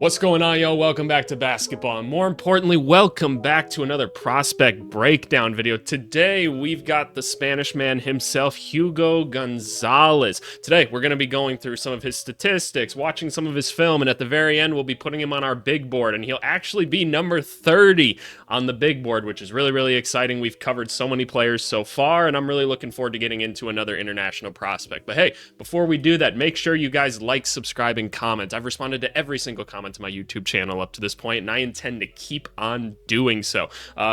What's going on, yo? Welcome back to basketball, and more importantly, welcome back to another prospect breakdown video. Today, we've got the Spanish man himself, Hugo Gonzalez. Today, we're going to be going through some of his statistics, watching some of his film, and at the very end, we'll be putting him on our big board, and he'll actually be number 30 on the big board, which is really, really exciting. We've covered so many players so far, and I'm really looking forward to getting into another international prospect. But hey, before we do that, make sure you guys like, subscribe, and comment. I've responded to every single comment to my YouTube channel up to this point, and I intend to keep on doing so.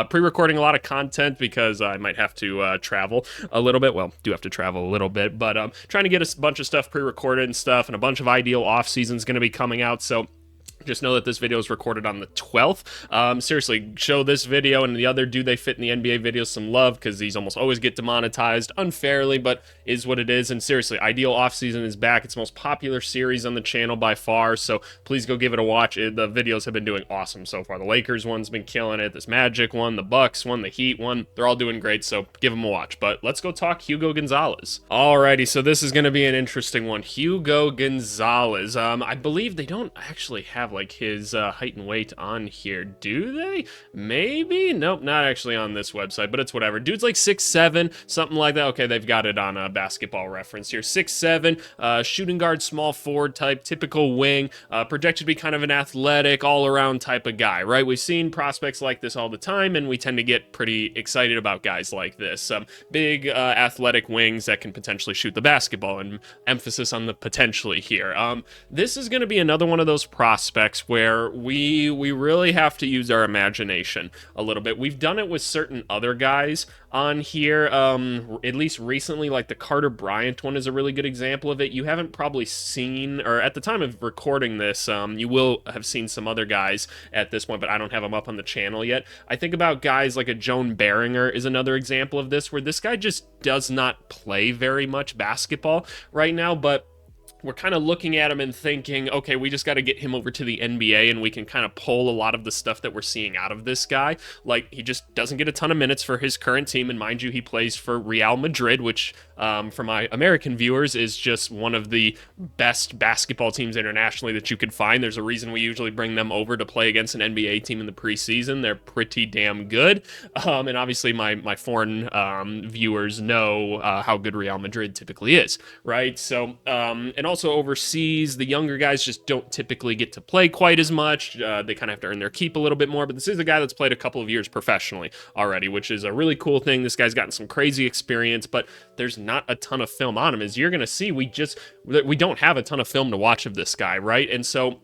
Pre-recording a lot of content because I might have to travel a little bit. Well, do have to travel a little bit, but trying to get a bunch of stuff pre-recorded and stuff, and a bunch of ideal off-season is going to be coming out, so just know that this video is recorded on the 12th. Seriously, show this video and the other Do They Fit in the NBA videos some love, because these almost always get demonetized unfairly, but is what it is. And seriously, Ideal Offseason is back. It's the most popular series on the channel by far, so please go give it a watch. The videos have been doing awesome so far. The Lakers one's been killing it. This Magic one, the Bucks one, the Heat one, they're all doing great, so give them a watch. But let's go talk Hugo Gonzalez. Alrighty, so this is going to be an interesting one. Hugo Gonzalez. I believe they don't actually have like his height and weight on here, do they? Maybe? Nope, not actually on this website, but it's whatever. Dude's like 6'7", something like that. Okay, they've got it on a Basketball Reference here. 6'7", shooting guard, small forward type, typical wing, projected to be kind of an athletic, all-around type of guy, right? We've seen prospects like this all the time, and we tend to get pretty excited about guys like this. Big athletic wings that can potentially shoot the basketball, and emphasis on the potentially here. This is going to be another one of those prospects where we really have to use our imagination a little bit. We've done it with certain other guys on here, at least recently, like the Carter Bryant one is a really good example of it. You haven't probably seen, or at the time of recording this, you will have seen some other guys at this point, but I don't have them up on the channel yet. I think about guys like a Joan Beringer is another example of this, where this guy just does not play very much basketball right now, but we're kind of looking at him and thinking, okay, we just got to get him over to the NBA and we can kind of pull a lot of the stuff that we're seeing out of this guy. Like, he just doesn't get a ton of minutes for his current team, and mind you, he plays for Real Madrid, which for my American viewers is just one of the best basketball teams internationally that you could find. There's a reason we usually bring them over to play against an NBA team in the preseason. They're pretty damn good, and obviously my foreign viewers know how good Real Madrid typically is, right? So, and also overseas, the younger guys just don't typically get to play quite as much. They kind of have to earn their keep a little bit more, but this is a guy that's played a couple of years professionally already, which is a really cool thing. This guy's gotten some crazy experience, but there's not a ton of film on him. As you're going to see, we don't have a ton of film to watch of this guy, right? And so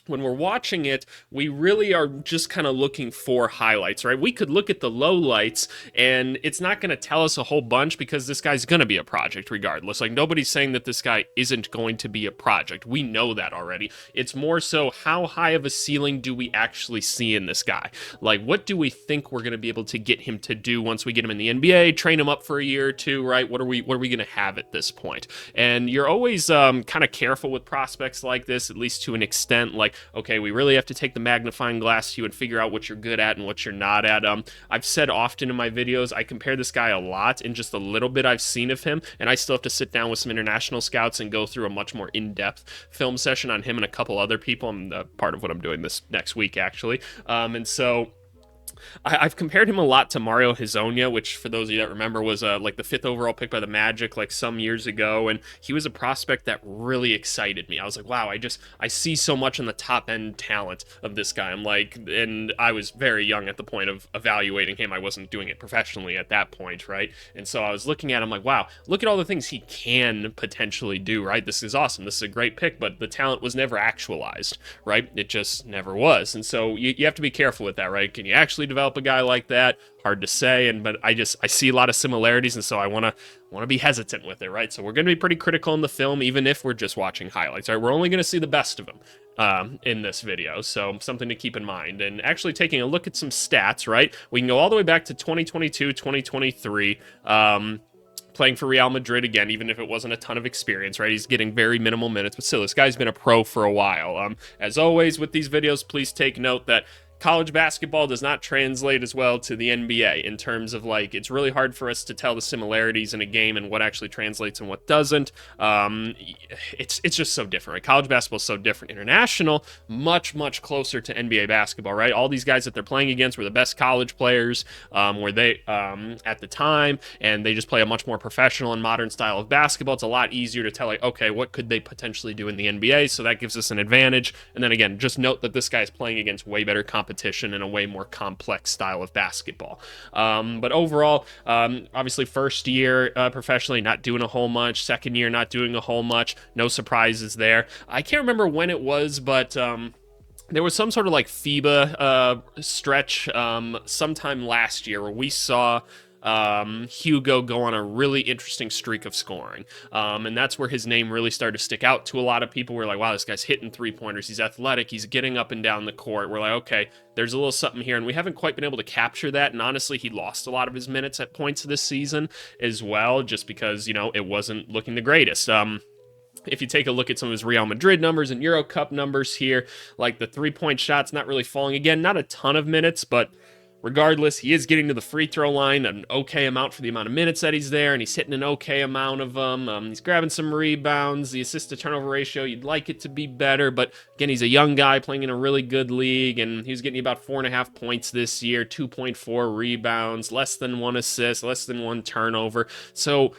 when we're watching it, we really are just kind of looking for highlights, right? We could look at the lowlights, and it's not going to tell us a whole bunch because this guy's going to be a project regardless. Like, nobody's saying that this guy isn't going to be a project. We know that already. It's more so, how high of a ceiling do we actually see in this guy? Like, what do we think we're going to be able to get him to do once we get him in the NBA, train him up for a year or two, right? What are we going to have at this point? And you're always kind of careful with prospects like this, at least to an extent. Like, okay, we really have to take the magnifying glass to you and figure out what you're good at and what you're not at. I've said often in my videos, I compare this guy a lot in just a little bit I've seen of him, and I still have to sit down with some international scouts and go through a much more in-depth film session on him and a couple other people. I'm part of what I'm doing this next week, actually. And so I've compared him a lot to Mario Hezonja, which, for those of you that remember, was like the 5th overall pick by the Magic like some years ago, and he was a prospect that really excited me. I was like, wow, I see so much in the top end talent of this guy. I'm like, and I was very young at the point of evaluating him. I wasn't doing it professionally at that point, right? And so I was looking at him like, wow, look at all the things he can potentially do, right? This is awesome. This is a great pick, but the talent was never actualized, right? It just never was. And so you have to be careful with that, right? Can you actually develop a guy like that? Hard to say, but I see a lot of similarities, and so I want to be hesitant with it, right? So we're going to be pretty critical in the film, even if we're just watching highlights, right? We're only going to see the best of him in this video, so something to keep in mind. And actually taking a look at some stats, right? We can go all the way back to 2022, 2023, playing for Real Madrid again, even if it wasn't a ton of experience, right? He's getting very minimal minutes, but still, this guy's been a pro for a while. As always with these videos, please take note that college basketball does not translate as well to the NBA in terms of like it's really hard for us to tell the similarities in a game and what actually translates and what doesn't. It's just so different. Right? College basketball is so different. International, much closer to NBA basketball. Right, all these guys that they're playing against were the best college players, were they at the time, and they just play a much more professional and modern style of basketball. It's a lot easier to tell like, okay, what could they potentially do in the NBA? So that gives us an advantage. And then again, just note that this guy is playing against way better competition and a way more complex style of basketball. But overall, obviously first year professionally, not doing a whole much. Second year, not doing a whole much. No surprises there. I can't remember when it was, but there was some sort of like FIBA stretch sometime last year where we saw Hugo go on a really interesting streak of scoring. And that's where his name really started to stick out to a lot of people. We're like, wow, this guy's hitting three-pointers. He's athletic. He's getting up and down the court. We're like, okay, there's a little something here. And we haven't quite been able to capture that. And honestly, he lost a lot of his minutes at points this season as well, just because, you know, it wasn't looking the greatest. If you take a look at some of his Real Madrid numbers and Euro Cup numbers here, like the three-point shots not really falling. Again, not a ton of minutes, but regardless, he is getting to the free throw line an okay amount for the amount of minutes that he's there, and he's hitting an okay amount of them. He's grabbing some rebounds. The assist-to-turnover ratio, you'd like it to be better, but again, he's a young guy playing in a really good league, and he was getting about 4.5 points this year, 2.4 rebounds, less than 1 assist, less than 1 turnover. So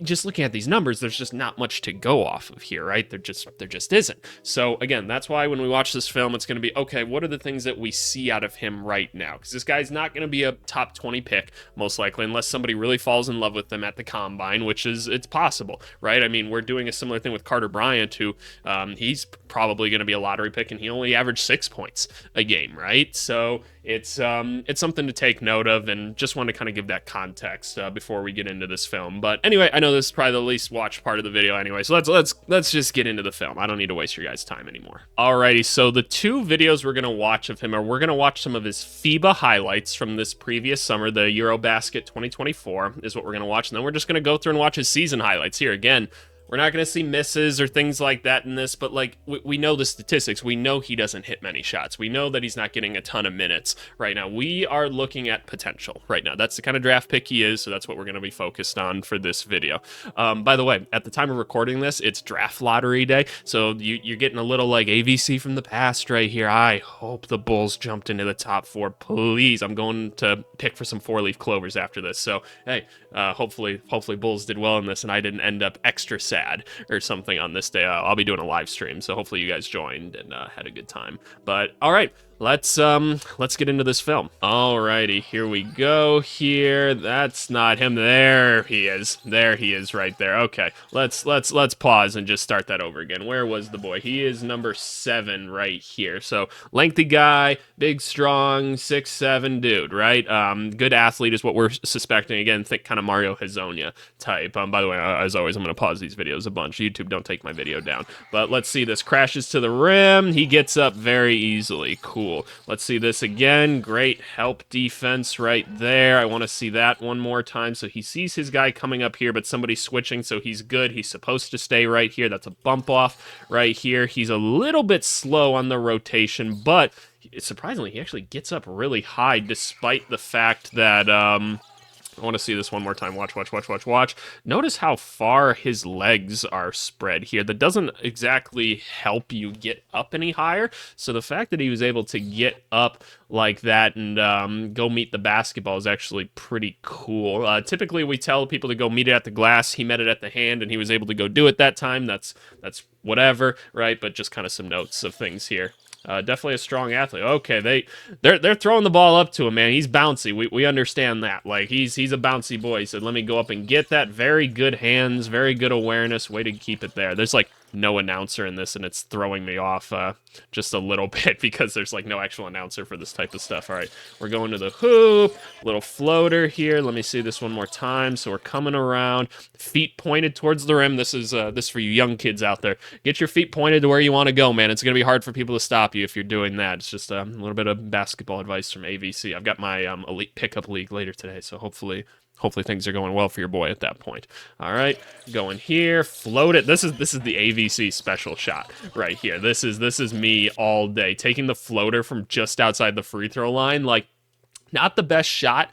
just looking at these numbers, there's just not much to go off of here, right? There just isn't. So again, that's why when we watch this film, it's going to be, okay, what are the things that we see out of him right now? Because this guy's not going to be a top 20 pick, most likely, unless somebody really falls in love with him at the combine, which is, it's possible, right? I mean, we're doing a similar thing with Carter Bryant, who he's probably going to be a lottery pick, and he only averaged 6 points a game, right? So it's something to take note of, and just want to kind of give that context before we get into this film. But anyway, I know this is probably the least watched part of the video anyway, so let's just get into the film. I don't need to waste your guys' time anymore. Alrighty, so the two videos we're gonna watch of him are we're gonna watch some of his FIBA highlights from this previous summer, the Eurobasket 2024 is what we're gonna watch, and then we're just gonna go through and watch his season highlights here again. We're not going to see misses or things like that in this, but like we know the statistics. We know he doesn't hit many shots. We know that he's not getting a ton of minutes right now. We are looking at potential right now. That's the kind of draft pick he is, so that's what we're going to be focused on for this video. By the way, at the time of recording this, it's draft lottery day, so you're getting a little like AVC from the past right here. I hope the Bulls jumped into the top 4. Please, I'm going to pick for some 4-leaf clovers after this. So hey, hopefully Bulls did well in this, and I didn't end up extra sad or something on this day. I'll be doing a live stream, so hopefully you guys joined and had a good time. But all right, let's get into this film. Alrighty, here we go. Here, that's not him. There he is. There he is, right there. Okay, let's pause and just start that over again. Where was the boy? He is number 7 right here. So lengthy guy, big, strong, 6'7" dude, right? Good athlete is what we're suspecting. Again, think kind of Mario Hezonja type. By the way, as always, I'm gonna pause these videos a bunch. YouTube, don't take my video down. But let's see this. Crashes to the rim. He gets up very easily. Cool. Let's see this again. Great help defense right there. I want to see that one more time. So he sees his guy coming up here, but somebody's switching, so he's good. He's supposed to stay right here. That's a bump off right here. He's a little bit slow on the rotation, but surprisingly, he actually gets up really high despite the fact that I want to see this one more time. Watch. Notice how far his legs are spread here. That doesn't exactly help you get up any higher. So the fact that he was able to get up like that and go meet the basketball is actually pretty cool. Typically, we tell people to go meet it at the glass. He met it at the hand, and he was able to go do it that time. That's whatever, right? But just kind of some notes of things here. Definitely a strong athlete. Okay, they're throwing the ball up to him, man. He's bouncy. We understand that. Like he's a bouncy boy. He said, "Let me go up and get that." Very good hands, very good awareness. Way to keep it there. There's like no announcer in this, and it's throwing me off just a little bit because there's like no actual announcer for this type of stuff. All right, we're going to the hoop. Little floater here. Let me see this one more time. So we're coming around, feet pointed towards the rim. This is this for you young kids out there. Get your feet pointed to where you want to go, man. It's gonna be hard for people to stop you if you're doing that. It's just a little bit of basketball advice from AVC. I've got my elite pickup league later today, so hopefully hopefully things are going well for your boy at that point. All right, going here, float it. This is the AVC special shot right here. This is me all day, taking the floater from just outside the free throw line. Like, not the best shot,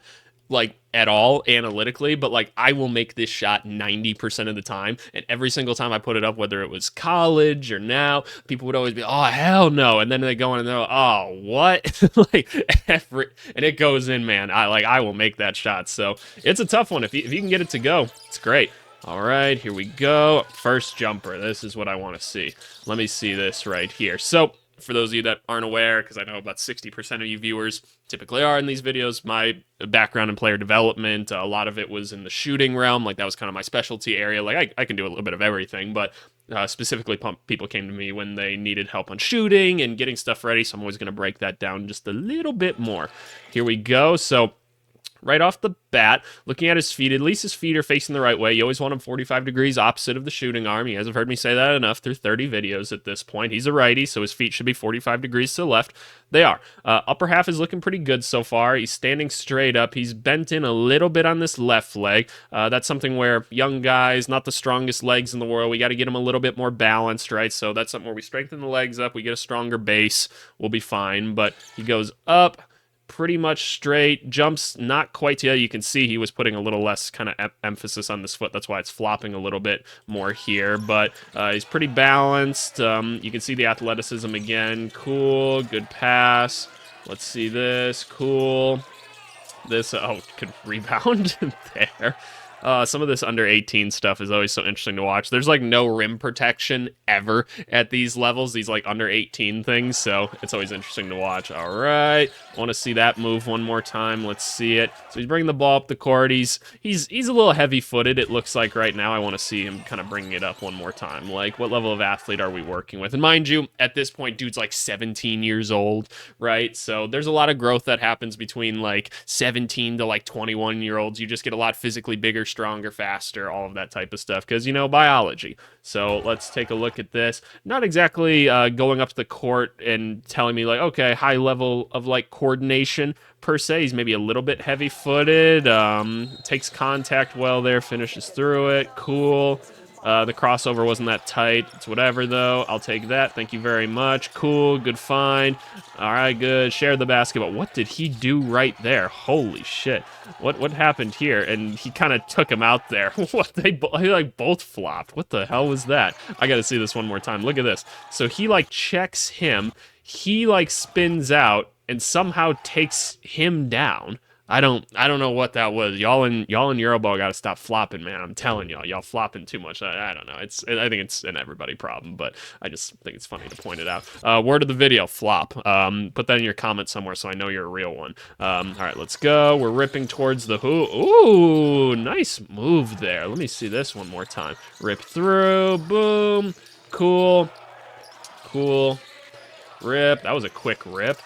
like, at all analytically, but like, I will make this shot 90% of the time, and every single time I put it up, whether it was college or now, people would always be, oh hell no, and then they go in and they're, oh what? Like, and it goes in, man. I will make that shot. So it's a tough one. If you can get it to go, it's great. All right, here we go. First jumper. This is what I want to see. Let me see this right here. So for those of you that aren't aware, because I know about 60% of you viewers typically are in these videos, my background in player development, a lot of it was in the shooting realm. Like, that was kind of my specialty area. Like, I can do a little bit of everything, but specifically people came to me when they needed help on shooting and getting stuff ready, so I'm always going to break that down just a little bit more. Here we go. So right off the bat, looking at his feet, at least his feet are facing the right way. You always want him 45 degrees opposite of the shooting arm. You guys have heard me say that enough through 30 videos at this point. He's a righty, so his feet should be 45 degrees to the left. They are. Upper half is looking pretty good so far. He's standing straight up. He's bent in a little bit on this left leg. That's something where young guys, not the strongest legs in the world, we got to get them a little bit more balanced, right? So that's something where we strengthen the legs up, we get a stronger base, we'll be fine. But he goes up, pretty much straight, jumps not quite yet. You can see he was putting a little less kind of emphasis on this foot. That's why it's flopping a little bit more here, but he's pretty balanced. You can see the athleticism again. Cool, good pass. Let's see this. Cool. This, oh, could rebound there. Some of this under 18 stuff is always so interesting to watch. There's like no rim protection ever at these levels, these like under 18 things, so it's always interesting to watch. All right, I want to see that move one more time. Let's see it. So he's bringing the ball up the court. He's a little heavy-footed, it looks like right now. I want to see him kind of bringing it up one more time. Like, what level of athlete are we working with? And mind you, at this point, dude's like 17 years old, right? So there's a lot of growth that happens between like 17 to like 21-year-olds. You just get a lot physically bigger, stronger, faster, all of that type of stuff, because, you know, biology. So let's take a look at this. Not exactly going up to the court and telling me like, okay, high level of like coordination per se. He's maybe a little bit heavy-footed, takes contact well there, finishes through it. Cool. The crossover wasn't that tight. It's whatever, though. I'll take that. Thank you very much. Cool. Good find. All right, good. Share the basketball. What did he do right there? Holy shit. What happened here? And he kind of took him out there. What? They like both flopped. What the hell was that? I got to see this one more time. Look at this. So he like checks him. He like spins out and somehow takes him down. I don't know what that was. Y'all in Euroball got to stop flopping, man. I'm telling y'all flopping too much. I don't know. I think it's an everybody problem, but I just think it's funny to point it out. Word of the video, flop. Put that in your comments somewhere so I know you're a real one. All right, let's go. We're ripping towards the hoop. Ooh, nice move there. Let me see this one more time. Rip through. Boom. Cool. Cool. Rip. That was a quick rip.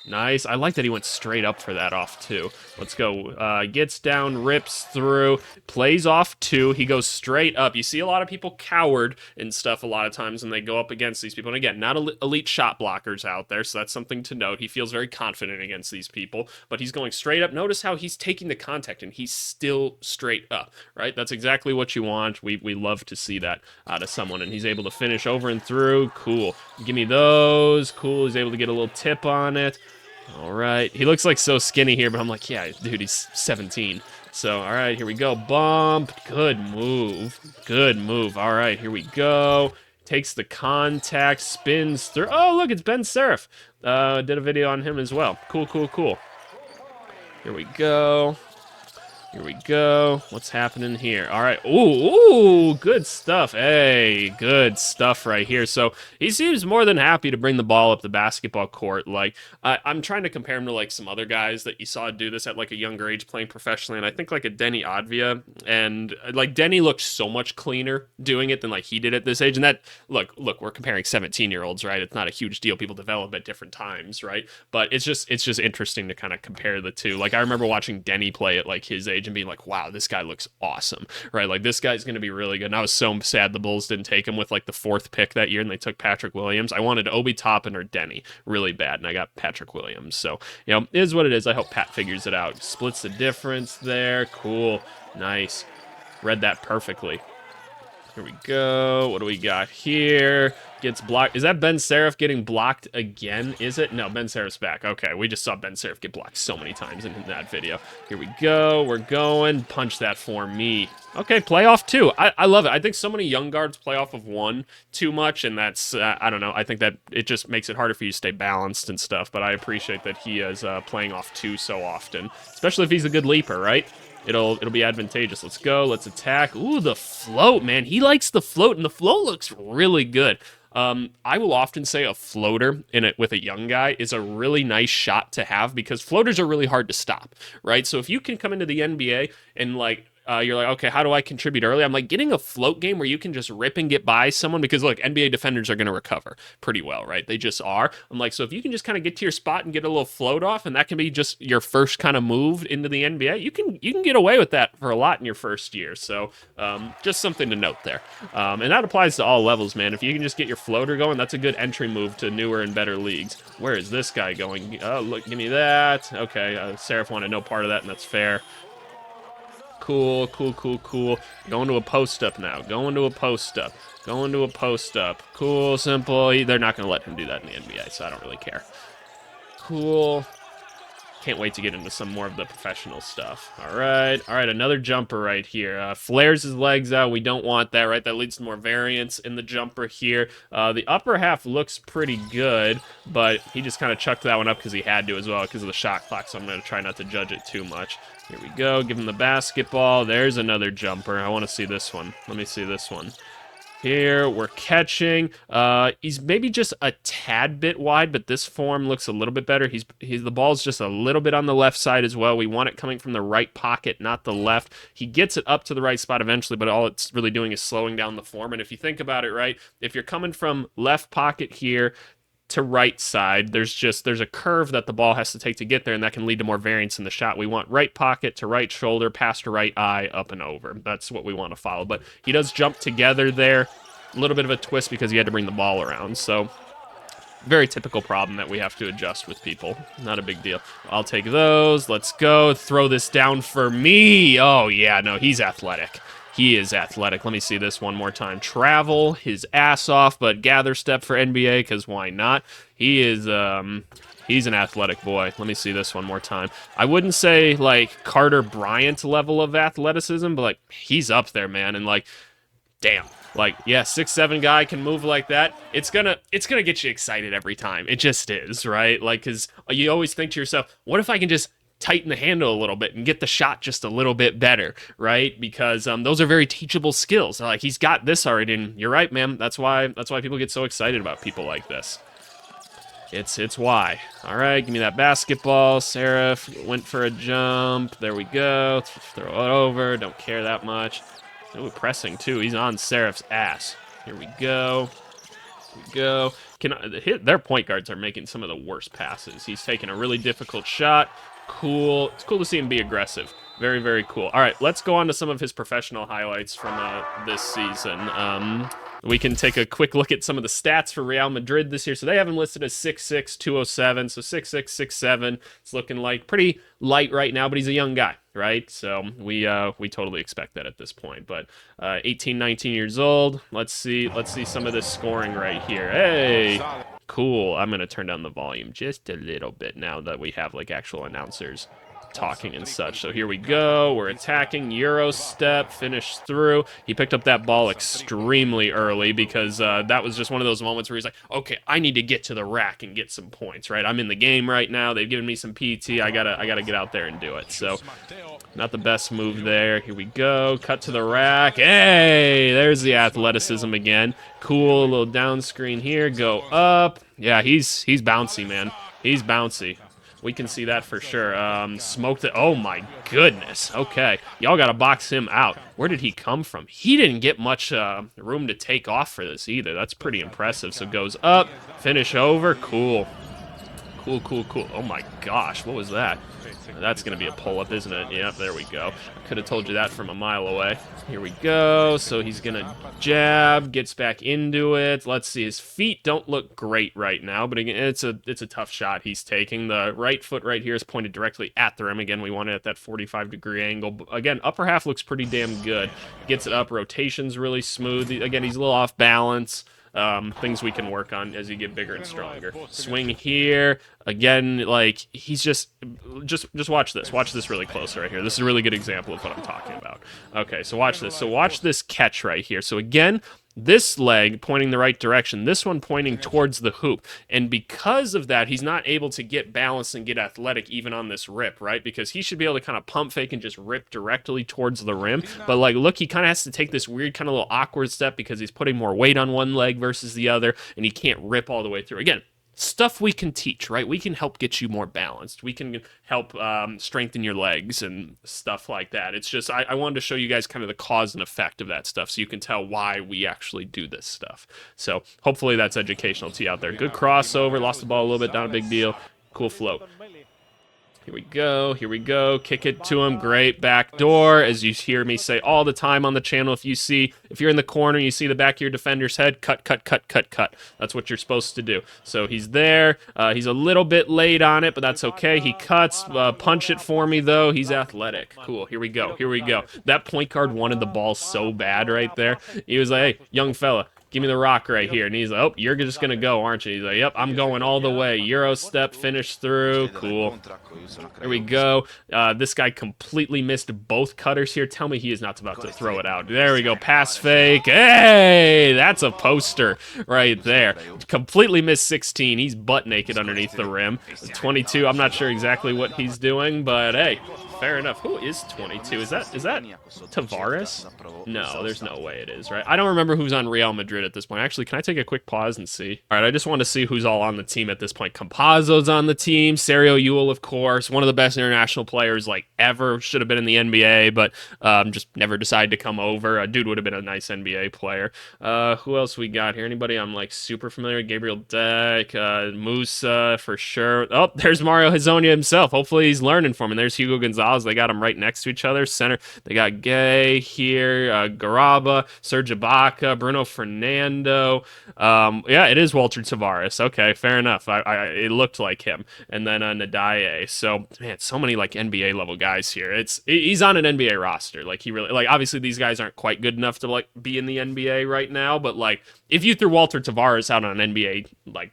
Nice. I like that he went straight up for that off, too. Let's go. Gets down, rips through, plays off two. He goes straight up. You see a lot of people cowered and stuff a lot of times when they go up against these people. And again, not elite shot blockers out there, so that's something to note. He feels very confident against these people, but he's going straight up. Notice how he's taking the contact, and he's still straight up, right? That's exactly what you want. We love to see that out of someone, and he's able to finish over and through. Cool. Give me those. Cool. He's able to get a little tip on it. All right. He looks like so skinny here, but I'm like, yeah, dude, he's 17. So, all right, here we go. Bump. Good move. Good move. All right, here we go. Takes the contact, spins through. Oh, look, it's Ben Seraph. Did a video on him as well. Cool, cool, cool. Here we go. Here we go. What's happening here? All right. Ooh, good stuff. Hey, good stuff right here. So he seems more than happy to bring the ball up the basketball court. Like, I'm trying to compare him to like some other guys that you saw do this at like a younger age playing professionally. And I think like a Denny Advia, and like Denny looked so much cleaner doing it than like he did at this age. And that, look, we're comparing 17-year-olds, right? It's not a huge deal. People develop at different times, right? But it's just interesting to kind of compare the two. Like, I remember watching Denny play at like his age, imagine being like, wow, this guy looks awesome, right? Like, this guy's going to be really good. And I was so sad the Bulls didn't take him with like the 4th pick that year, and they took Patrick Williams. I wanted Obi Toppin or Denny really bad, and I got Patrick Williams. So, you know, it is what it is. I hope Pat figures it out. Splits the difference there. Cool. Nice. Read that perfectly. Here we go. What do we got here? Gets blocked. Is that Ben Seraph getting blocked again? Is it? No, Ben Seraph's back. Okay, we just saw Ben Seraph get blocked so many times in that video. Here we go. We're going. Punch that for me. Okay, playoff 2. I love it. I think so many young guards play off of 1 too much, and that's, I don't know. I think that it just makes it harder for you to stay balanced and stuff, but I appreciate that he is playing off 2 so often, especially if he's a good leaper, right? It'll be advantageous. Let's go. Let's attack. Ooh, the float, man. He likes the float, and the float looks really good. I will often say a floater in it with a young guy is a really nice shot to have because floaters are really hard to stop, right? So if you can come into the NBA and like you're like, okay, how do I contribute early? I'm like, getting a float game where you can just rip and get by someone because, look, NBA defenders are going to recover pretty well, right? They just are. I'm like, so if you can just kind of get to your spot and get a little float off, and that can be just your first kind of move into the NBA, you can get away with that for a lot in your first year. So just something to note there. And that applies to all levels, man. If you can just get your floater going, that's a good entry move to newer and better leagues. Where is this guy going? Oh, look, give me that. Okay, Seraph wanted no part of that, and that's fair. Cool. Going to a post-up now. Going to a post-up. Cool, simple. They're not going to let him do that in the NBA, so I don't really care. Cool. Can't wait to get into some more of the professional stuff. All right, another jumper right here. Flares his legs out. We don't want that, right? That leads to more variance in the jumper here. The upper half looks pretty good, but he just kind of chucked that one up because he had to as well because of the shot clock, so I'm going to try not to judge it too much. Here we go. Give him the basketball. There's another jumper. I want to see this one. Let me see this one. Here, we're catching. He's maybe just a tad bit wide, but this form looks a little bit better. The ball's just a little bit on the left side as well. We want it coming from the right pocket, not the left. He gets it up to the right spot eventually, but all it's really doing is slowing down the form. And if you think about it, right, if you're coming from left pocket here to right side, there's a curve that the ball has to take to get there, and that can lead to more variance in the shot. We want right pocket to right shoulder, pass to right eye, up and over. That's what we want to follow. But he does jump together there. A little bit of a twist because he had to bring the ball around. So very typical problem that we have to adjust with people. Not a big deal. I'll take those. Let's go. Throw this down for me. Oh, yeah, no, he's athletic. He is athletic. Let me see this one more time. Travel his ass off, but gather step for NBA, because why not? He is, he's an athletic boy. Let me see this one more time. I wouldn't say, like, Carter Bryant level of athleticism, but, like, he's up there, man. And, like, damn. Like, yeah, 6'7" guy can move like that. It's gonna get you excited every time. It just is, right? Like, because you always think to yourself, what if I can just tighten the handle a little bit and get the shot just a little bit better, right? Because those are very teachable skills. Like, he's got this already, and you're right, man. That's why people get so excited about people like this. It's why. All right, give me that basketball. Seraph went for a jump. There we go. Throw it over. Don't care that much. Ooh, pressing too. He's on Seraph's ass. Here we go. Their point guards are making some of the worst passes. He's taking a really difficult shot. Cool. It's cool to see him be aggressive. Very, very cool. All right, let's go on to some of his professional highlights from this season. We can take a quick look at some of the stats for Real Madrid this year. So they have him listed as 6'6", 207. So 6'6", 6'7". It's looking like pretty light right now, but he's a young guy, right? So we totally expect that at this point. But 18, 19 years old. Let's see some of this scoring right here. Hey, cool. I'm going to turn down the volume just a little bit now that we have like actual announcers talking and such. So here we go. We're attacking. Euro step. Finish through. He picked up that ball extremely early because that was just one of those moments where he's like, okay, I need to get to the rack and get some points, right? I'm in the game right now. They've given me some PT. I gotta get out there and do it. So not the best move there. Here we go. Cut to the rack. Hey, there's the athleticism again. Cool. A little down screen here. Go up. Yeah, he's bouncy, man. He's bouncy. We can see that for sure. Smoked it. Oh, my goodness. Okay. Y'all got to box him out. Where did he come from? He didn't get much room to take off for this either. That's pretty impressive. So goes up. Finish over. Cool. Cool, cool, cool. Oh my gosh, what was that? That's going to be a pull-up, isn't it? Yep, there we go. I could have told you that from a mile away. Here we go. So he's going to jab, gets back into it. Let's see. His feet don't look great right now, but again, it's a tough shot he's taking. The right foot right here is pointed directly at the rim. Again, we want it at that 45-degree angle. Again, upper half looks pretty damn good. Gets it up. Rotation's really smooth. Again, he's a little off balance. Things we can work on as you get bigger and stronger. Swing here. Again, like, he's just watch this. Watch this really close right here. This is a really good example of what I'm talking about. Okay, so watch this. So watch this catch right here. So again, this leg pointing the right direction, this one pointing towards the hoop. And because of that, he's not able to get balanced and get athletic even on this rip, right? Because he should be able to kind of pump fake and just rip directly towards the rim. But like, look, he kind of has to take this weird kind of little awkward step because he's putting more weight on one leg versus the other, and he can't rip all the way through. Again, stuff we can teach, right? We can help get you more balanced. We can help strengthen your legs and stuff like that. It's just, I wanted to show you guys kind of the cause and effect of that stuff so you can tell why we actually do this stuff. So hopefully that's educational to you out there. Good crossover, lost the ball a little bit, not a big deal. Cool float. Here we go, here we go, kick it to him, great back door, as you hear me say all the time on the channel. If you're in the corner, you see the back of your defender's head, cut, cut, cut, cut, cut. That's what you're supposed to do. So he's there, he's a little bit late on it, but that's okay. He cuts, punch it for me though, he's athletic. Cool, here we go, here we go. That point guard wanted the ball so bad right there. He was like, hey, young fella, give me the rock right here. And he's like, oh, you're just going to go, aren't you? He's like, yep, I'm going all the way. Euro step, finish through. Cool. There we go. This guy completely missed both cutters here. Tell me he is not about to throw it out. There we go. Pass fake. Hey, that's a poster right there. Completely missed 16. He's butt naked underneath the rim. 22, I'm not sure exactly what he's doing, but hey, fair enough. Who is 22? Is that Tavares? No, there's no way it is, right? I don't remember who's on Real Madrid at this point. Actually, can I take a quick pause and see? All right, I just want to see who's all on the team at this point. Campazzo's on the team. Serio Ewell, of course, one of the best international players like ever. Should have been in the NBA, but just never decided to come over. A dude would have been a nice NBA player. Who else we got here? Anybody I'm like super familiar with? Gabriel Deck, Musa for sure. Oh, there's Mario Hezonja himself. Hopefully he's learning from him. And there's Hugo Gonzalez. They got him right next to each other. Center, they got Gay here, Garaba, Serge Ibaka, Bruno Fernando. Yeah, it is Walter Tavares. Okay, fair enough. It looked like him. And then Nadaye. So, man, so many like NBA level guys here. He's on an NBA roster. Like he really, like, obviously these guys aren't quite good enough to like be in the NBA right now, but like if you threw Walter Tavares out on an NBA like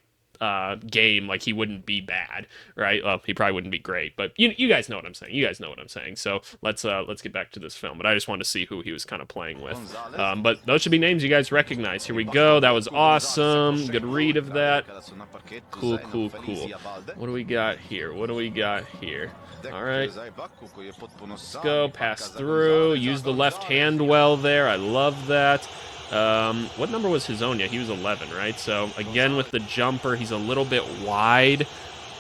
game, like he wouldn't be bad, right? Well, he probably wouldn't be great, but you guys know what I'm saying. You guys know what I'm saying. So let's get back to this film. But I just wanted to see who he was kind of playing with. But those should be names you guys recognize. Here we go. That was awesome. Good read of that. Cool, cool, cool. What do we got here? What do we got here? All right. Let's go. Pass through. Use the left hand well there. I love that. What number was Hezonja? He was 11, right? So again with the jumper, he's a little bit wide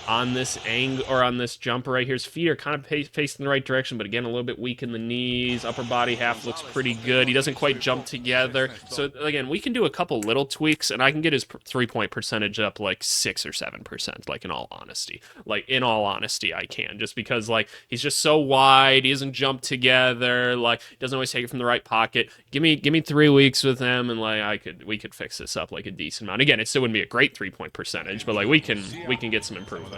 on this angle, or on this jumper right here. His feet are kind of facing the right direction, but again, a little bit weak in the knees. Upper body half looks pretty good. He doesn't quite jump together. So again, we can do a couple little tweaks, and I can get his three-point percentage up like 6 or 7%, like in all honesty. Like, in all honesty, I can. Just because, like, he's just so wide. He doesn't jump together. Like, he doesn't always take it from the right pocket. Give me 3 weeks with him, and like, we could fix this up like a decent amount. Again, it still wouldn't be a great three-point percentage, but like, we can get some improvement.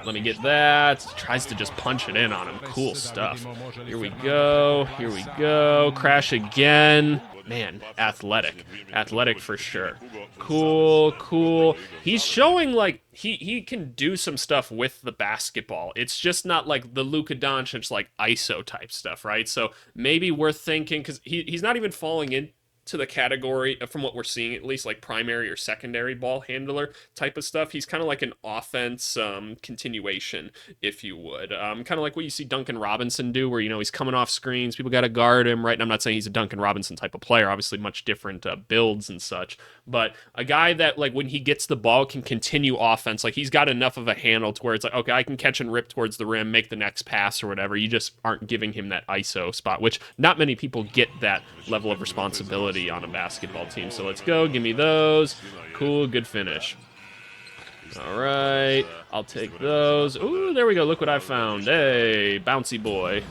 Let me get that. Tries to just punch it in on him. Cool stuff. Here we go. Here we go. Crash again. Man, athletic. Athletic for sure. Cool, cool. He's showing, like, he can do some stuff with the basketball. It's just not, like, the Luka Doncic, like, ISO type stuff, right? So maybe we're thinking, because he's not even falling in to the category, from what we're seeing at least, like primary or secondary ball handler type of stuff. He's kind of like an offense continuation, if you would. Kind of like what you see Duncan Robinson do, where, you know, he's coming off screens, people got to guard him, right? And I'm not saying he's a Duncan Robinson type of player, obviously much different builds and such, but a guy that, like, when he gets the ball can continue offense. Like, he's got enough of a handle to where it's like, okay, I can catch and rip towards the rim, make the next pass or whatever. You just aren't giving him that ISO spot, which not many people get that level of responsibility on a basketball team. So let's go. Give me those. Cool. Good finish. All right, I'll take those. Ooh, there we go. Look what I found. Hey, bouncy boy.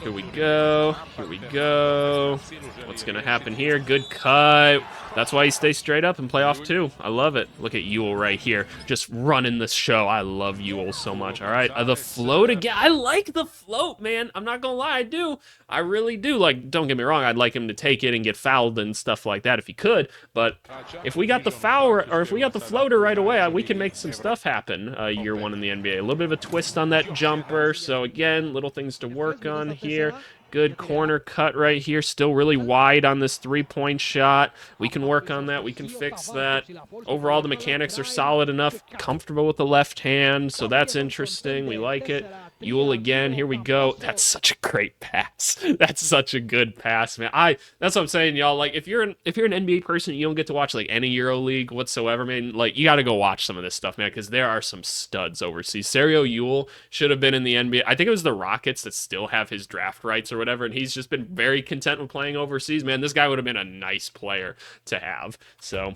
Here we go. Here we go. What's going to happen here? Good cut. That's why he stays straight up and play off two. I love it. Look at Yule right here. Just running this show. I love Yule so much. All right. The float again. I like the float, man. I'm not going to lie. I do. I really do. Like, don't get me wrong. I'd like him to take it and get fouled and stuff like that if he could. But if we got the foul or if we got the floater right away, we can make some stuff happen year one in the NBA. A little bit of a twist on that jumper. So, again, little things to work on here. Good corner cut right here. Still really wide on this three-point shot. We can work on that. We can fix that. Overall, the mechanics are solid enough. Comfortable with the left hand, so that's interesting. We like it. Yule again. Here we go. That's such a great pass. That's such a good pass, man. That's what I'm saying, y'all. Like, if you're an NBA person, you don't get to watch like any EuroLeague whatsoever, man. Like, you got to go watch some of this stuff, man, because there are some studs overseas. Sergio Yule should have been in the NBA. I think it was the Rockets that still have his draft rights or whatever, and he's just been very content with playing overseas. Man, this guy would have been a nice player to have. So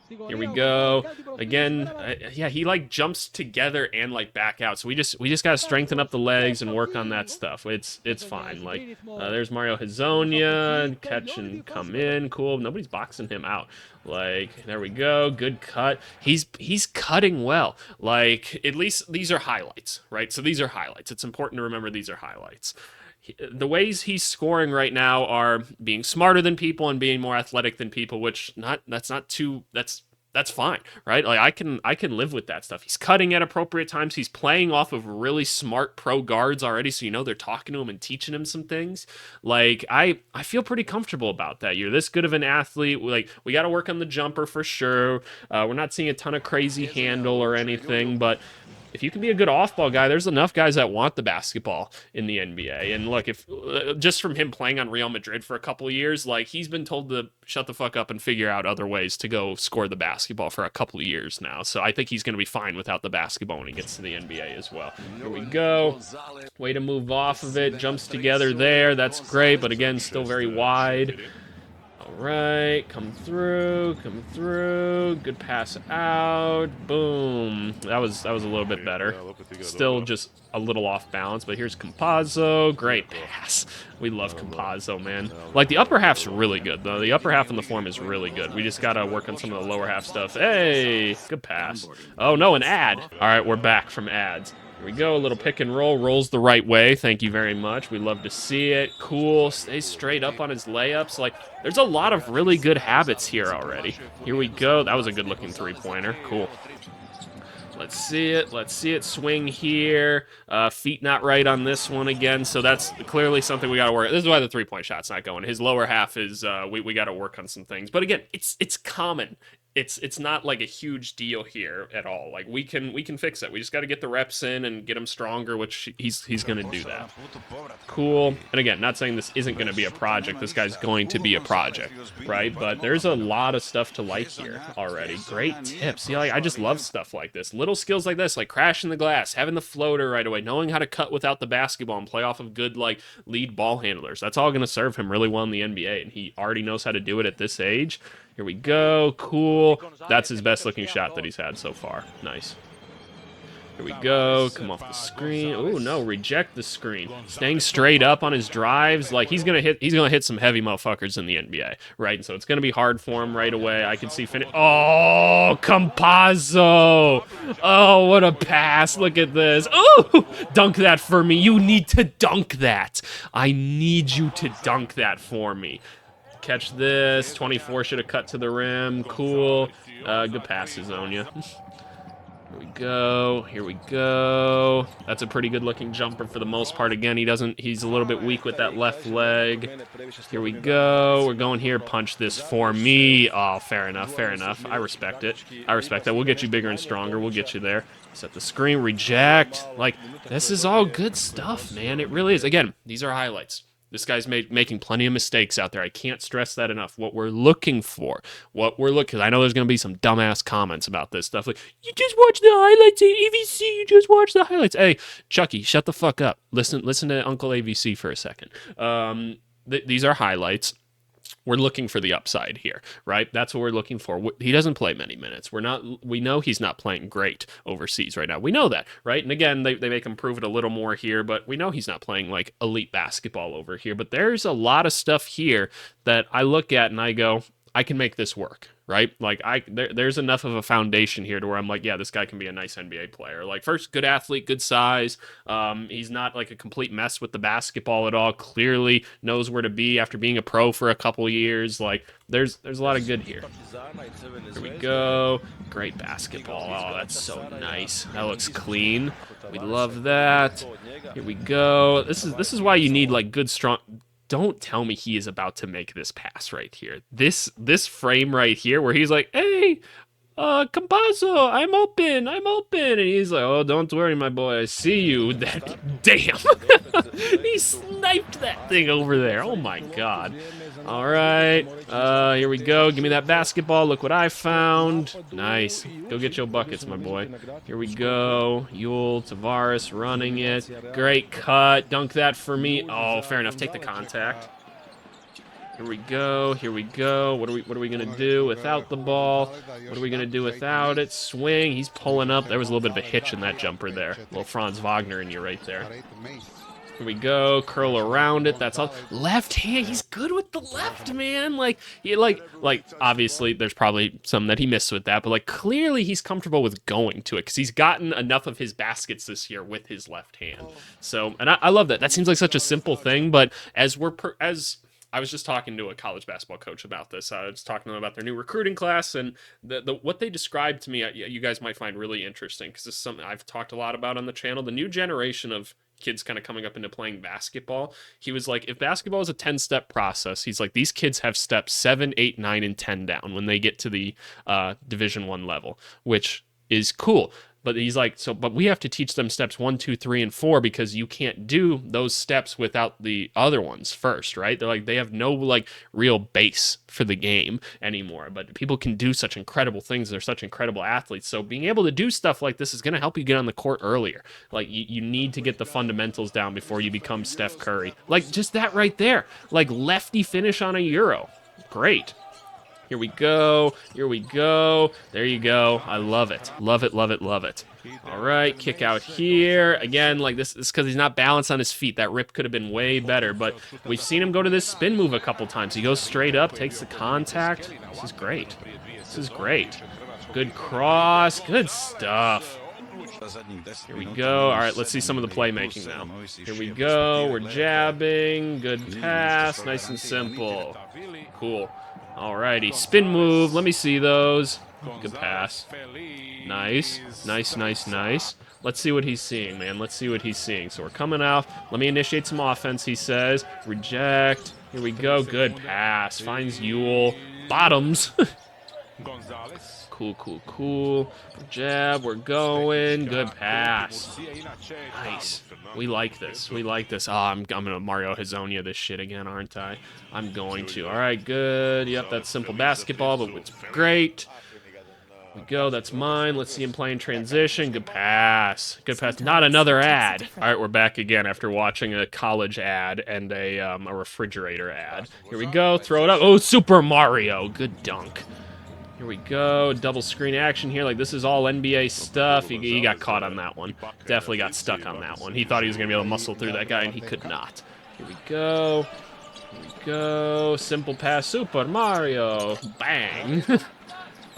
here we go again. Yeah, he like jumps together and like back out, so we just gotta strengthen up the legs and work on that stuff. It's fine. Like there's Mario Hezonja, catch and come in. Cool. Nobody's boxing him out. Like, there we go. Good cut. He's cutting well. Like, at least these are highlights, right? So these are highlights. It's important to remember these are highlights. The ways he's scoring right now are being smarter than people and being more athletic than people, which that's fine, right? Like I can live with that stuff. He's cutting at appropriate times. He's playing off of really smart pro guards already, so you know they're talking to him and teaching him some things. Like I feel pretty comfortable about that. You're this good of an athlete. Like we got to work on the jumper for sure. We're not seeing a ton of crazy handle or anything, but if you can be a good off-ball guy, there's enough guys that want the basketball in the NBA. And look, if just from him playing on Real Madrid for a couple of years, like he's been told to shut the fuck up and figure out other ways to go score the basketball for a couple of years now. So I think he's going to be fine without the basketball when he gets to the NBA as well. Here we go. Way to move off of it. Jumps together there. That's great, but again, still very wide. All right, come through, good pass out, boom. That was a little bit better. Still just a little off balance, but here's Campazzo, great pass. We love Campazzo, man. Like, the upper half's really good, though. The upper half in the form is really good. We just gotta work on some of the lower half stuff. Hey, good pass. Oh, no, an ad. All right, we're back from ads. Here we go, a little pick and roll, rolls the right way. Thank you very much. We love to see it. Cool, stays straight up on his layups. Like, there's a lot of really good habits here already. Here we go. That was a good-looking three-pointer. Cool. Let's see it swing here. Feet not right on this one again, so that's clearly something we got to work. This is why the three-point shot's not going. His lower half is, we got to work on some things. But again, it's common. It's not like a huge deal here at all. Like we can fix it. We just got to get the reps in and get him stronger, which he's going to do that. Cool. And again, not saying this isn't going to be a project. This guy's going to be a project, right? But there's a lot of stuff to like here already. Great tips. See, like I just love stuff like this. Little skills like this, like crashing the glass, having the floater right away, knowing how to cut without the basketball and play off of good like lead ball handlers. That's all going to serve him really well in the NBA, and he already knows how to do it at this age. Here we go. Cool. That's his best looking shot that he's had so far. Nice. Here we go. Come off the screen. Oh no, reject the screen. Staying straight up on his drives. Like he's gonna hit some heavy motherfuckers in the NBA, right? And so it's gonna be hard for him right away. I can see finish. Oh, Campazzo. Oh, what a pass. Look at this. Oh, dunk that for me. You need to dunk that. I need you to dunk that for me. Catch this. 24 should have cut to the rim. Cool. Good pass, Hezonja. Here we go. Here we go. That's a pretty good looking jumper for the most part. Again, he's a little bit weak with that left leg. Here we go. We're going here. Punch this for me. Oh, fair enough. Fair enough. I respect it. I respect that. We'll get you bigger and stronger. We'll get you there. Set the screen. Reject. Like, this is all good stuff, man. It really is. Again, these are highlights. This guy's making plenty of mistakes out there. I can't stress that enough. What we're looking for, because I know there's going to be some dumbass comments about this stuff. Like, you just watch the highlights, AVC, you just watch the highlights. Hey, Chucky, shut the fuck up. Listen to Uncle AVC for a second. These are highlights. we're looking for the upside here, right? That's what we're looking for. He doesn't play many minutes. We know he's not playing great overseas right now. We know that, right? And again, they make him prove it a little more here, but we know he's not playing like elite basketball over here. But there's a lot of stuff here that I look at and I go, I can make this work, right? Like there's enough of a foundation here to where I'm like, yeah, this guy can be a nice NBA player. Like first, good athlete, good size. He's not like a complete mess with the basketball at all. Clearly knows where to be after being a pro for a couple years. Like there's a lot of good here. Here we go. Great basketball. Oh, that's so nice. That looks clean. We love that. Here we go. This is why you need like good strong. Don't tell me he is about to make this pass right here. This frame right here where he's like, hey, Campazzo, I'm open. And he's like, oh, don't worry, my boy, I see you. Damn. He sniped that thing over there. Oh my God. All right, here we go. Give me that basketball. Look what I found. Nice. Go get your buckets, my boy. Here we go. Yule, Tavares running it. Great cut. Dunk that for me. Oh, fair enough. Take the contact. Here we go. Here we go. What are we gonna do without the ball? What are we gonna do without it? Swing. He's pulling up. There was a little bit of a hitch in that jumper there. A little Franz Wagner in you right there. Here we go, curl around it. That's all. Left hand, he's good with the left, man. Like obviously, there's probably some that he missed with that, but like clearly he's comfortable with going to it because he's gotten enough of his baskets this year with his left hand. So, and I love that. That seems like such a simple thing, but as I was just talking to a college basketball coach about this. I was talking to them about their new recruiting class, and what they described to me, you guys might find really interesting because this is something I've talked a lot about on the channel. The new generation of kids kind of coming up into playing basketball. He was like, if basketball is a 10-step process, he's like, these kids have steps 7, 8, 9, and 10 down when they get to the Division I level, which is cool. But he's like, but we have to teach them steps 1, 2, 3, and 4 because you can't do those steps without the other ones first, right? They're like, they have no like real base for the game anymore. But people can do such incredible things. They're such incredible athletes. So being able to do stuff like this is going to help you get on the court earlier. Like you need to get the fundamentals down before you become Steph Curry. Like just that right there. Like lefty finish on a Euro. Great. Here we go. Here we go. There you go. I love it. Love it, love it, love it. All right, kick out here. Again, like this is because he's not balanced on his feet. That rip could have been way better, but we've seen him go to this spin move a couple times. He goes straight up, takes the contact. This is great. This is great. Good cross. Good stuff. Here we go. All right, let's see some of the playmaking now. Here we go. We're jabbing. Good pass. Nice and simple. Cool. Alrighty, spin move. Let me see those. Good pass. Nice. Nice, nice, nice. Let's see what he's seeing, man. Let's see what he's seeing. So we're coming off. Let me initiate some offense, he says. Reject. Here we go. Good pass. Finds Yule. Bottoms. Gonzalez. Cool, cool, cool. Jab, we're going. Good pass. Nice. We like this. We like this. Oh, I'm gonna Mario Hazonia this shit again, aren't I? I'm going to. All right, good. Yep, that's simple basketball, but it's great. We go. That's mine. Let's see him playing transition. Good pass. Good pass. Not another ad. All right, we're back again after watching a college ad and a refrigerator ad. Here we go. Throw it up. Oh, Super Mario. Good dunk. Here we go, double screen action here. Like, this is all NBA stuff. He got caught on that one. Definitely got stuck on that one. He thought he was going to be able to muscle through that guy, and he could not. Here we go. Here we go. Simple pass, Super Mario. Bang.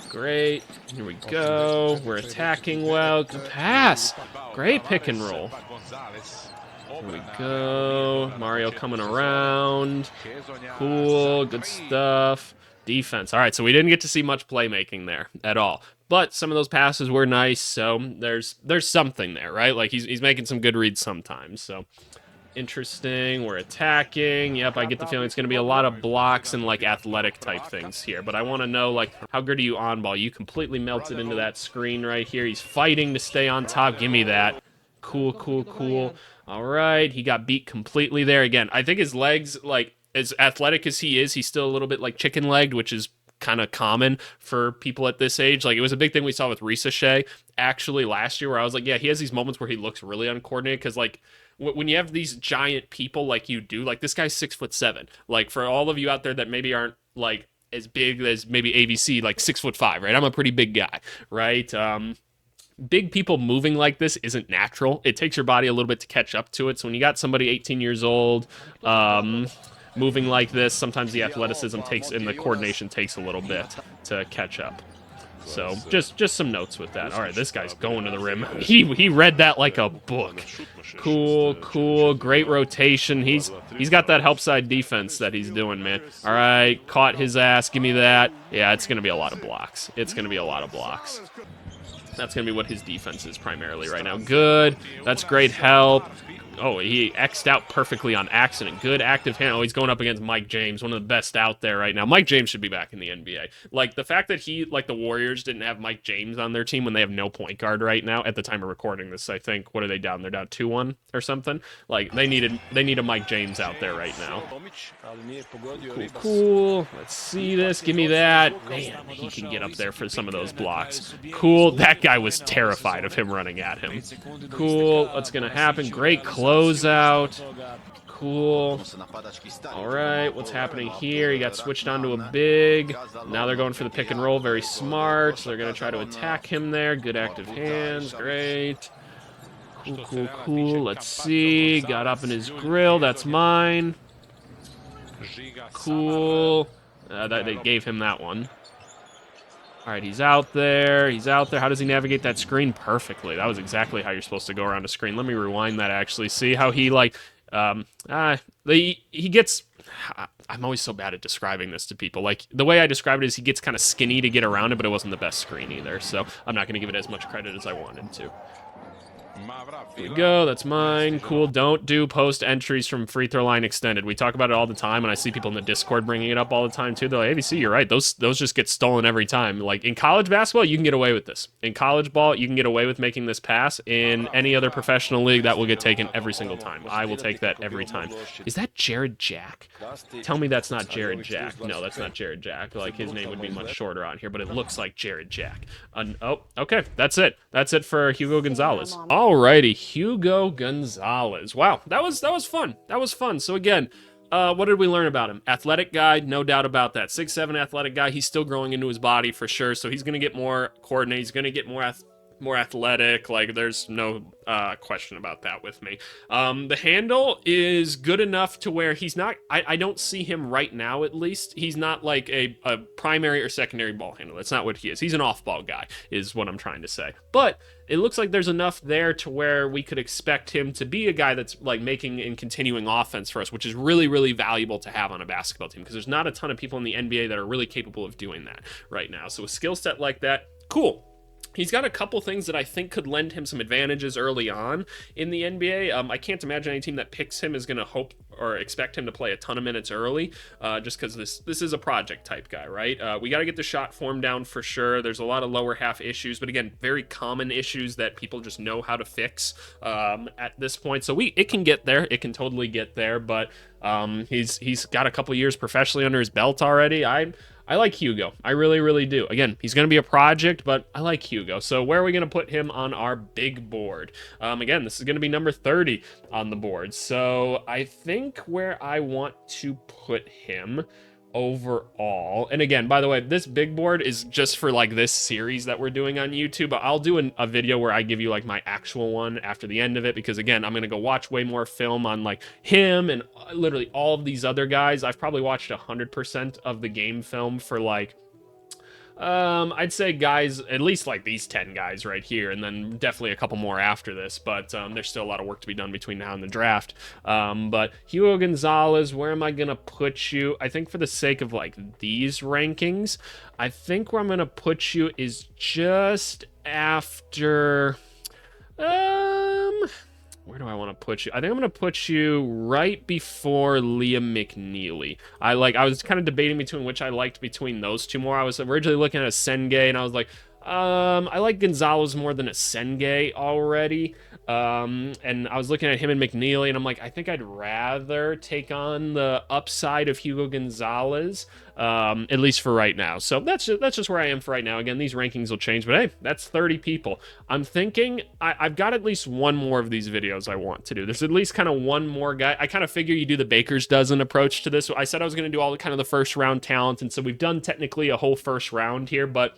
Great. Here we go. We're attacking well. Good pass. Great pick and roll. Here we go. Mario coming around. Cool. Good stuff. Defense. All right, so we didn't get to see much playmaking there at all. But some of those passes were nice, so there's something there, right? Like, he's making some good reads sometimes, so interesting. We're attacking. Yep, I get the feeling it's going to be a lot of blocks and, like, athletic-type things here. But I want to know, like, how good are you on ball? You completely melted into that screen right here. He's fighting to stay on top. Give me that. Cool, cool, cool. All right, he got beat completely there. Again, I think his legs, like, as athletic as he is, he's still a little bit like chicken-legged, which is kind of common for people at this age. Like, it was a big thing we saw with Ricochet actually last year, where I was like, yeah, he has these moments where he looks really uncoordinated, because like when you have these giant people like you do, like this guy's 6'7". Like, for all of you out there that maybe aren't like as big as maybe AVC, like 6'5", right? I'm a pretty big guy, right? Big people moving like this isn't natural. It takes your body a little bit to catch up to it. So when you got somebody 18 years old, moving like this, sometimes the athleticism takes and the coordination takes a little bit to catch up. So just some notes with that. All right, this guy's going to the rim. He read that like a book. Cool. Great rotation. He's got that help side defense that he's doing, man. All right, caught his ass. Give me that. Yeah, it's going to be a lot of blocks. It's going to be a lot of blocks. That's going to be what his defense is primarily right now. Good. That's great help. Oh, he X'd out perfectly on accident. Good active hand. Oh, he's going up against Mike James, one of the best out there right now. Mike James should be back in the NBA. Like, the fact that the Warriors didn't have Mike James on their team when they have no point guard right now, at the time of recording this, I think, what are they down? They're down 2-1 or something? Like, they need a Mike James out there right now. Cool. Let's see this. Give me that. Man, he can get up there for some of those blocks. Cool. That guy was terrified of him running at him. Cool. What's going to happen? Great closeout. Cool. All right, what's happening here? He got switched onto a big. Now they're going for the pick and roll. Very smart. So they're going to try to attack him there. Good active hands. Great. Cool. Let's see. Got up in his grill. That's mine. Cool. They gave him that one. All right, he's out there. How does he navigate that screen? Perfectly. That was exactly how you're supposed to go around a screen. Let me rewind that, actually. See how he, like, he gets... I'm always so bad at describing this to people. Like, the way I describe it is he gets kind of skinny to get around it, but it wasn't the best screen either. So I'm not going to give it as much credit as I wanted to. Here we go, that's mine. Cool, don't do post entries from free throw line extended. We talk about it all the time, and I see people in the Discord bringing it up all the time too. They're like, ABC, you're right, those just get stolen every time. Like, in college basketball, you can get away with this. In college ball, you can get away with making this pass. In any other professional league, that will get taken every single time. I will take that every time. Is that Jared Jack? Tell me that's not Jared Jack. No, that's not Jared Jack. Like, his name would be much shorter on here, but it looks like Jared Jack. Oh, okay, that's it. That's it for Hugo Gonzalez. Alrighty, Hugo Gonzalez. Wow, that was fun. That was fun. So again, what did we learn about him? Athletic guy, no doubt about that. 6'7" athletic guy. He's still growing into his body for sure. So he's gonna get more coordinated. He's gonna get more athletic. Like, there's no question about that with me. The handle is good enough to where he's not, I don't see him right now, at least. He's not like a primary or secondary ball handler. That's not what he is. He's an off-ball guy, is what I'm trying to say. But it looks like there's enough there to where we could expect him to be a guy that's like making and continuing offense for us, which is really, really valuable to have on a basketball team, because there's not a ton of people in the NBA that are really capable of doing that right now. So a skill set like that, cool. He's got a couple things that I think could lend him some advantages early on in the NBA. I can't imagine any team that picks him is going to hope or expect him to play a ton of minutes early, just because this is a project type guy, right? We got to get the shot form down for sure. There's a lot of lower half issues, but again, very common issues that people just know how to fix at this point. So it can get there. It can totally get there, but he's got a couple years professionally under his belt already. I like Hugo. I really, really do. Again, he's going to be a project, but I like Hugo. So where are we going to put him on our big board? Again, this is going to be number 30 on the board. So I think where I want to put him overall, and again, by the way, this big board is just for like this series that we're doing on YouTube. I'll do a video where I give you like my actual one after the end of it, because again, I'm gonna go watch way more film on like him and literally all of these other guys. I've probably watched 100% of the game film for like I'd say guys, at least like these 10 guys right here, and then definitely a couple more after this, but there's still a lot of work to be done between now and the draft. But Hugo Gonzalez, where am I going to put you? I think for the sake of like these rankings, I think where I'm going to put you is just after, where do I want to put you? I think I'm going to put you right before Liam McNeely. I was kind of debating between which I liked between those two more. I was originally looking at a Senge, and I was like, I like Gonzalez more than a Senge already. And I was looking at him and McNeely, and I'm like, I think I'd rather take on the upside of Hugo Gonzalez, at least for right now. So that's just where I am for right now. Again, these rankings will change, but hey, that's 30 people. I'm thinking I've got at least one more of these videos I want to do. There's at least kind of one more guy. I kind of figure you do the baker's dozen approach to this. I said I was going to do all the kind of the first round talent, and so we've done technically a whole first round here, but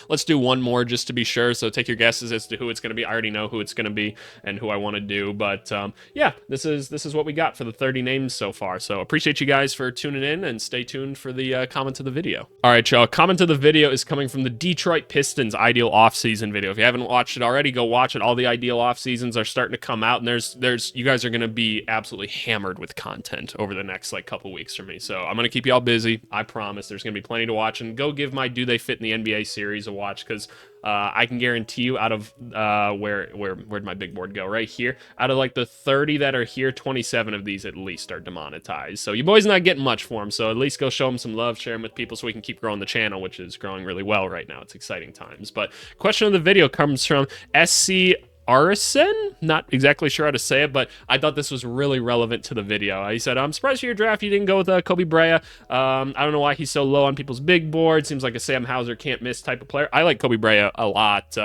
let's do one more just to be sure. So take your guesses as to who it's going to be. I already know who it's going to be and who I want to do. But yeah, this is what we got for the 30 names so far. So appreciate you guys for tuning in, and stay tuned for the comment to the video. All right, y'all. Comment to the video is coming from the Detroit Pistons ideal offseason video. If you haven't watched it already, go watch it. All the ideal off seasons are starting to come out, and there's you guys are going to be absolutely hammered with content over the next like couple weeks for me. So I'm going to keep y'all busy. I promise. There's going to be plenty to watch, and go give my Do They Fit in the NBA series a watch, because I can guarantee you out of where'd my big board go? Right here. Out of like the 30 that are here, 27 of these at least are demonetized. So you boys not getting much for them. So at least go show them some love, share them with people so we can keep growing the channel, which is growing really well right now. It's exciting times. But question of the video comes from SC Arison, not exactly sure how to say it, but I thought this was really relevant to the video. He said, I'm surprised for your draft you didn't go with Kobe Bryant. I don't know why he's so low on people's big board. Seems like a Sam Hauser can't miss type of player. I like Kobe Bryant a lot.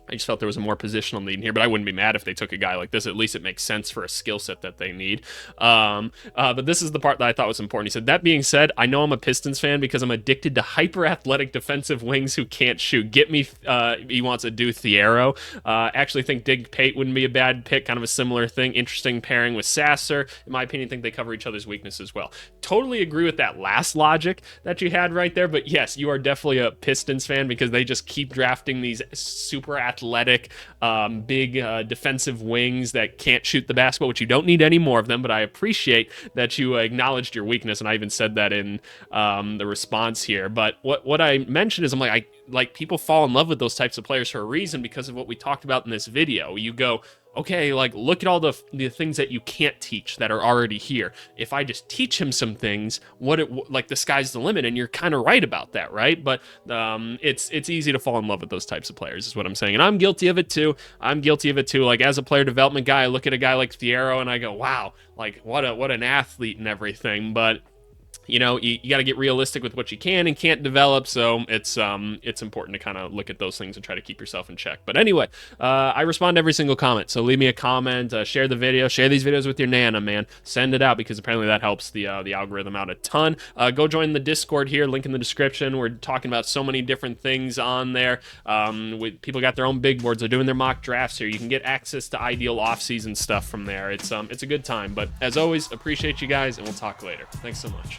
I just felt there was a more positional need in here, but I wouldn't be mad if they took a guy like this. At least it makes sense for a skill set that they need. But this is the part that I thought was important. He said, that being said, I know I'm a Pistons fan because I'm addicted to hyper-athletic defensive wings who can't shoot. Get me, he wants a do Thiero. Actually think Dig Pate wouldn't be a bad pick, kind of a similar thing. Interesting pairing with Sasser. In my opinion, think they cover each other's weaknesses well. Totally agree with that last logic that you had right there, but yes, you are definitely a Pistons fan because they just keep drafting these super athletic, big defensive wings that can't shoot the basketball, which you don't need any more of them, but I appreciate that you acknowledged your weakness, and I even said that in the response here. But what I mentioned is I'm like people fall in love with those types of players for a reason because of what we talked about in this video. You go, okay, like look at all the things that you can't teach that are already here. If I just teach him some things, like the sky's the limit, and you're kind of right about that, right? But it's easy to fall in love with those types of players, is what I'm saying, and I'm guilty of it too. Like as a player development guy, I look at a guy like Thiero and I go, wow, like what an athlete and everything, but you know, you got to get realistic with what you can and can't develop, so it's important to kind of look at those things and try to keep yourself in check. But anyway, I respond to every single comment, so leave me a comment, share the video, share these videos with your Nana, man. Send it out, because apparently that helps the algorithm out a ton. Go join the Discord here, link in the description. We're talking about so many different things on there. People got their own big boards, they're doing their mock drafts here. You can get access to ideal off-season stuff from there. It's a good time, but as always, appreciate you guys, and we'll talk later. Thanks so much.